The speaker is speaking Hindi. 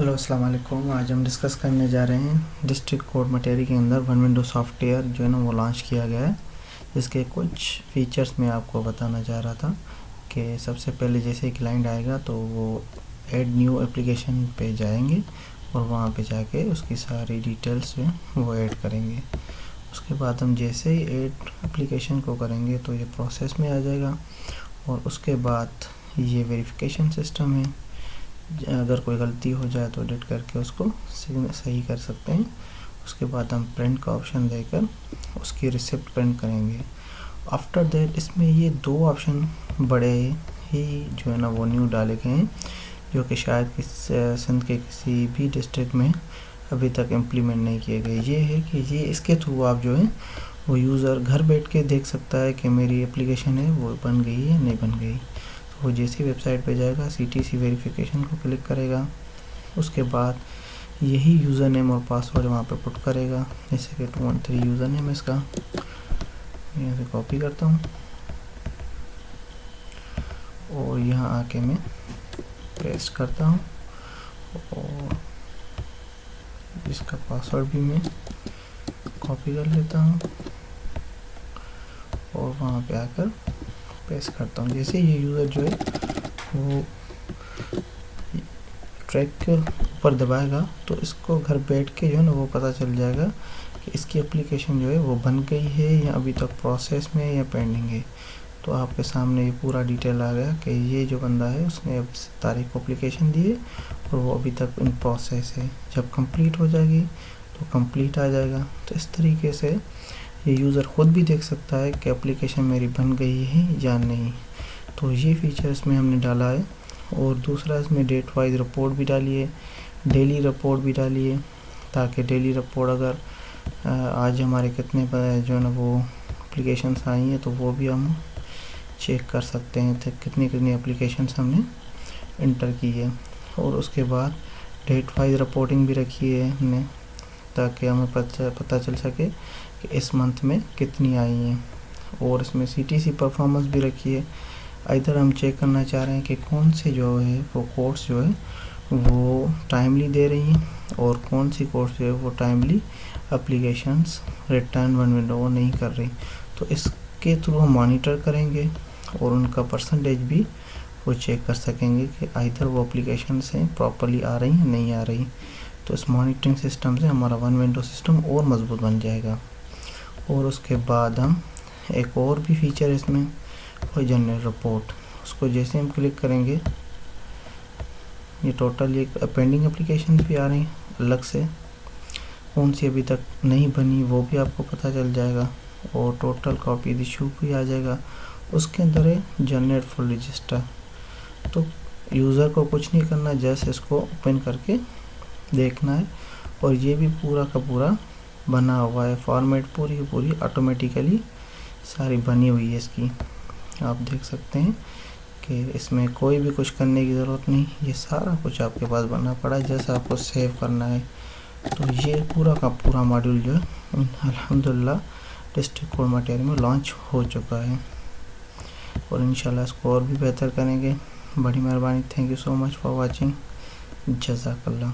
हेलो अस्सलाम वालेकुम। आज हम डिस्कस करने जा रहे हैं डिस्ट्रिक्ट कोर्ट मटेरियल के अंदर वन विंडो सॉफ्टवेयर जो है ना वो लॉन्च किया गया है। इसके कुछ फीचर्स मैं आपको बताना चाह रहा था कि सबसे पहले जैसे ही क्लाइंट आएगा तो वो ऐड न्यू एप्लीकेशन पे जाएंगे और वहाँ पे जाके उसकी सारी डिटेल्स जो वो ऐड करेंगे। उसके बाद हम जैसे ही ऐड एप्लीकेशन को करेंगे तो ये प्रोसेस में आ जाएगा और उसके बाद ये वेरिफिकेशन सिस्टम है। अगर कोई गलती हो जाए तो एडिट करके उसको सही कर सकते हैं। उसके बाद हम प्रिंट का ऑप्शन देकर उसकी रिसिप्ट प्रिंट करेंगे। आफ्टर दैट इसमें ये दो ऑप्शन बड़े ही जो है ना वो न्यू डाले गए हैं, जो कि शायद सिंध के किसी भी डिस्ट्रिक्ट में अभी तक इम्प्लीमेंट नहीं किए गए। ये है कि ये इसके थ्रू आप जो है वो यूज़र घर बैठ के देख सकता है कि मेरी एप्लीकेशन है वो बन गई है नहीं बन गई। वो जैसे वेबसाइट पे जाएगा CTC वेरिफिकेशन को क्लिक करेगा, उसके बाद यही यूज़र नेम और पासवर्ड वहाँ पे पुट करेगा। जैसे कि 213 यूज़र नेम है इसका, यहाँ से कॉपी करता हूँ और यहाँ आके मैं पेस्ट करता हूँ और इसका पासवर्ड भी मैं कॉपी कर लेता हूँ और वहाँ पे आकर पेस्ट करता हूँ। जैसे ये यूज़र जो है वो ट्रैक के ऊपर दबाएगा तो इसको घर बैठ के जो है ना वो पता चल जाएगा कि इसकी एप्लीकेशन जो है वो बन गई है या अभी तक प्रोसेस में है या पेंडिंग है। तो आपके सामने ये पूरा डिटेल आ गया कि ये जो बंदा है उसने अब तारीख को एप्लीकेशन दी है और वो अभी तक इन प्रोसेस है। जब कंप्लीट हो जाएगी तो कंप्लीट आ जाएगा। तो इस तरीके से ये यूज़र ख़ुद भी देख सकता है कि एप्लीकेशन मेरी बन गई है या नहीं। तो ये फीचर इसमें हमने डाला है। और दूसरा इसमें डेट वाइज रिपोर्ट भी डाली है, डेली रिपोर्ट भी डाली है, ताकि डेली रिपोर्ट अगर आज हमारे कितने जो है ना वो एप्लीकेशंस आई हैं तो वो भी हम चेक कर सकते हैं तो कितनी कितनी एप्लीकेशंस हमने इंटर की है। और उसके बाद डेट वाइज रिपोर्टिंग भी रखी है हमने, ताकि हमें पता चल सके कि इस मंथ में कितनी आई हैं। और इसमें CTC परफॉर्मेंस भी रखी है। इधर हम चेक करना चाह रहे हैं कि कौन से जो है वो कोर्स जो है वो टाइमली दे रही हैं और कौन सी कोर्स जो है वो timely applications return one window वो नहीं कर रही। तो इसके थ्रू हम मॉनिटर करेंगे और उनका परसेंटेज भी वो चेक कर सकेंगे कि इधर वो एप्लीकेशन से प्रॉपरली आ रही हैं नहीं आ रही। तो इस मॉनिटरिंग सिस्टम से हमारा वन विंडो सिस्टम और मजबूत बन जाएगा। और उसके बाद हम एक और भी फीचर इसमें वो जनरेट रिपोर्ट, उसको जैसे हम क्लिक करेंगे ये टोटल ये पेंडिंग एप्लीकेशन भी आ रही हैं अलग से, कौन सी अभी तक नहीं बनी वो भी आपको पता चल जाएगा और टोटल कॉपी इशू भी आ जाएगा। उसके अंदर है जनरेट फुल रजिस्टर। तो यूज़र को कुछ नहीं करना, जस्ट इसको ओपन करके देखना है और ये भी पूरा का पूरा बना हुआ है। फॉर्मेट पूरी की पूरी ऑटोमेटिकली सारी बनी हुई है इसकी। आप देख सकते हैं कि इसमें कोई भी कुछ करने की ज़रूरत नहीं, ये सारा कुछ आपके पास बना पड़ा है, जैसा आपको सेव करना है। तो ये पूरा का पूरा मॉड्यूल जो है अल्हम्दुलिल्लाह डिस्ट्रिक्ट कोर्ट मटेरियल में लॉन्च हो चुका है और इंशाल्लाह इसको और भी बेहतर करेंगे। बड़ी मेहरबानी। Thank you so much for watching. जज़ाकल्लाह।